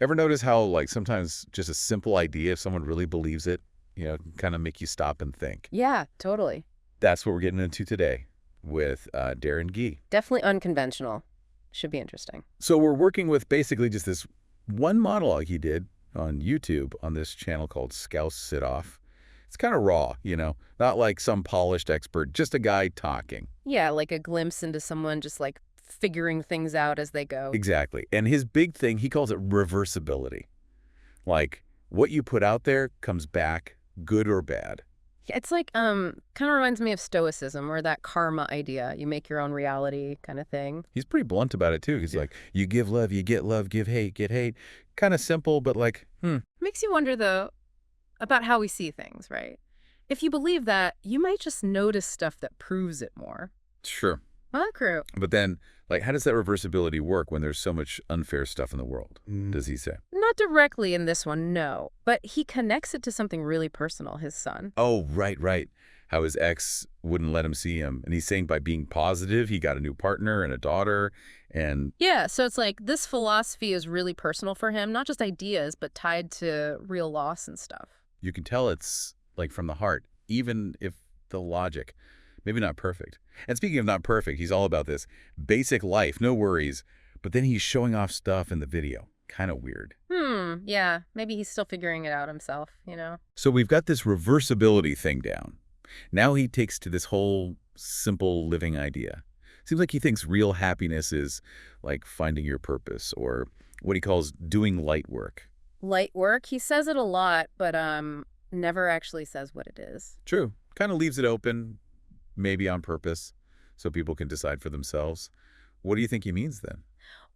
Ever notice how, like, sometimes just a simple idea, if someone really believes it, can kind of make you stop and think? Yeah, totally. That's what we're getting into today with Darren Gee. Definitely unconventional. Should be interesting. So we're working with basically just this one monologue he did on YouTube on this channel called Scouse Sit Off. It's kind of raw, not like some polished expert, just a guy talking. Yeah, like a glimpse into someone just like figuring things out as they go. Exactly. And his big thing, he calls it reversibility. Like, what you put out there comes back, good or bad. Yeah, it's like, kind of reminds me of Stoicism or that karma idea. You make your own reality kind of thing. He's pretty blunt about it, too. He's like, you give love, you get love, give hate, get hate. Kind of simple, but like, Makes you wonder, though, about how we see things, right? If you believe that, you might just notice stuff that proves it more. Sure. Huh, crew? But then, like, how does that reversibility work when there's so much unfair stuff in the world, does he say? Not directly in this one, no. But he connects it to something really personal, his son. Oh, right. How his ex wouldn't let him see him. And he's saying by being positive, he got a new partner and a daughter. And Yeah, so it's like this philosophy is really personal for him, not just ideas, but tied to real loss and stuff. you can tell it's, like, from the heart, even if the logic, maybe not perfect. And speaking of not perfect, he's all about this basic life, no worries. But then he's showing off stuff in the video. Kind of weird. Yeah, maybe he's still figuring it out himself. So we've got this reversibility thing down. Now he takes to this whole simple living idea. Seems like he thinks real happiness is like finding your purpose, or what he calls doing light work. Light work, he says it a lot, but never actually says what it is. True. Kind of leaves it open, maybe on purpose, so people can decide for themselves. What do you think he means then?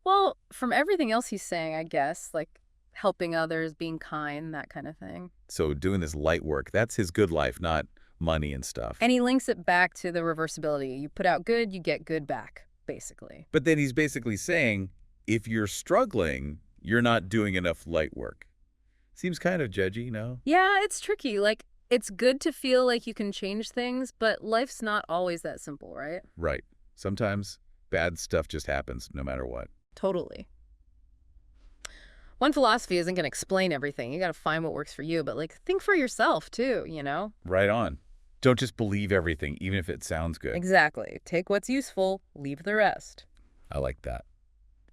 Well, from everything else he's saying, I guess, like helping others, being kind, that kind of thing. So doing this light work, that's his good life, not money and stuff. And he links it back to the reversibility. You put out good, you get good back, basically. But then he's basically saying, if you're struggling, you're not doing enough light work. Seems kind of judgy, no? Yeah, it's tricky. Like, it's good to feel like you can change things, but life's not always that simple, right? Right. Sometimes bad stuff just happens no matter what. Totally. One philosophy isn't going to explain everything. You got to find what works for you, but like think for yourself too. Right on. Don't just believe everything, even if it sounds good. Exactly. Take what's useful, leave the rest. I like that.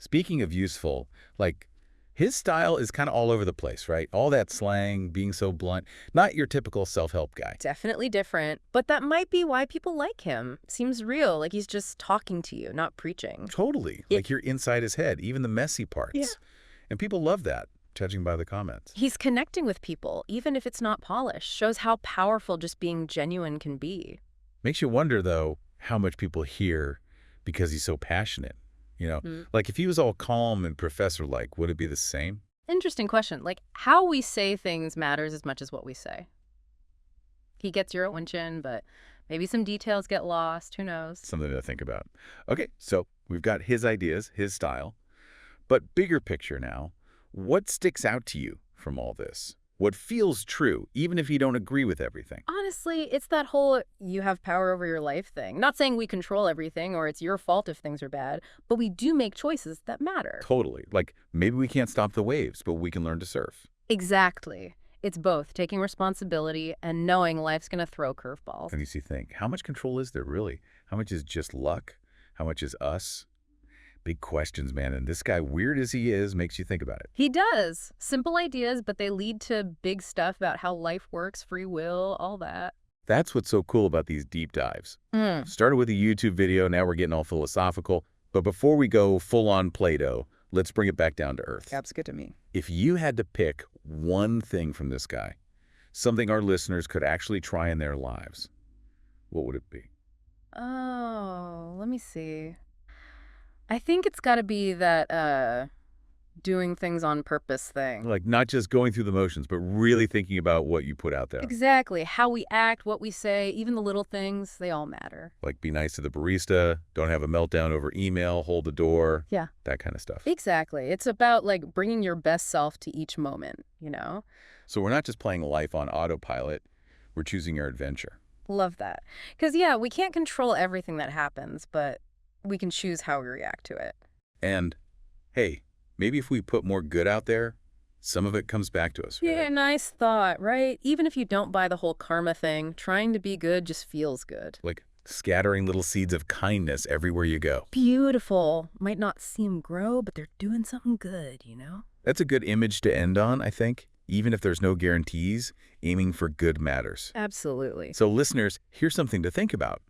Speaking of useful, like, his style is kind of all over the place, right? All that slang, being so blunt. Not your typical self-help guy. Definitely different, but that might be why people like him. Seems real, like he's just talking to you, not preaching. Totally. Yeah. Like you're inside his head, even the messy parts. Yeah. And people love that, judging by the comments. He's connecting with people, even if it's not polished. Shows how powerful just being genuine can be. Makes you wonder, though, how much people hear because he's so passionate. Like if he was all calm and professor-like, would it be the same? Interesting question. Like, how we say things matters as much as what we say. He gets your attention, but maybe some details get lost. Who knows? Something to think about. Okay, so we've got his ideas, his style. But bigger picture now, what sticks out to you from all this? What feels true, even if you don't agree with everything? Honestly, it's that whole you have power over your life thing. Not saying we control everything or it's your fault if things are bad, but we do make choices that matter. Totally. Like, maybe we can't stop the waves, but we can learn to surf. Exactly. It's both taking responsibility and knowing life's going to throw curveballs. And you think, how much control is there really? How much is just luck? How much is us? Big questions, man. And this guy, weird as he is, makes you think about it. He does. Simple ideas, but they lead to big stuff about how life works, free will, all that. That's what's so cool about these deep dives. Started with a YouTube video, now we're getting all philosophical. But before we go full-on Plato, let's bring it back down to earth. Sounds good to me. If you had to pick one thing from this guy, something our listeners could actually try in their lives, what would it be? Oh, let me see. I think it's got to be that doing things on purpose thing. Like, not just going through the motions, but really thinking about what you put out there. Exactly. How we act, what we say, even the little things, they all matter. Like, be nice to the barista, don't have a meltdown over email, hold the door. Yeah. That kind of stuff. Exactly. It's about, like, bringing your best self to each moment. So we're not just playing life on autopilot, we're choosing our adventure. Love that. Because, yeah, we can't control everything that happens, but we can choose how we react to it. And, hey, maybe if we put more good out there, some of it comes back to us, Yeah, right? nice thought, right? Even if you don't buy the whole karma thing, trying to be good just feels good. Like scattering little seeds of kindness everywhere you go. Beautiful. Might not see them grow, but they're doing something good, you know? That's a good image to end on, I think. Even if there's no guarantees, aiming for good matters. Absolutely. So listeners, here's something to think about.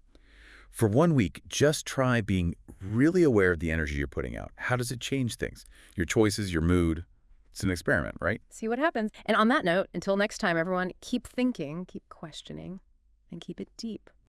For 1 week, just try being really aware of the energy you're putting out. How does it change things? Your choices, your mood. It's an experiment, right? See what happens. And on that note, until next time, everyone, keep thinking, keep questioning, and keep it deep.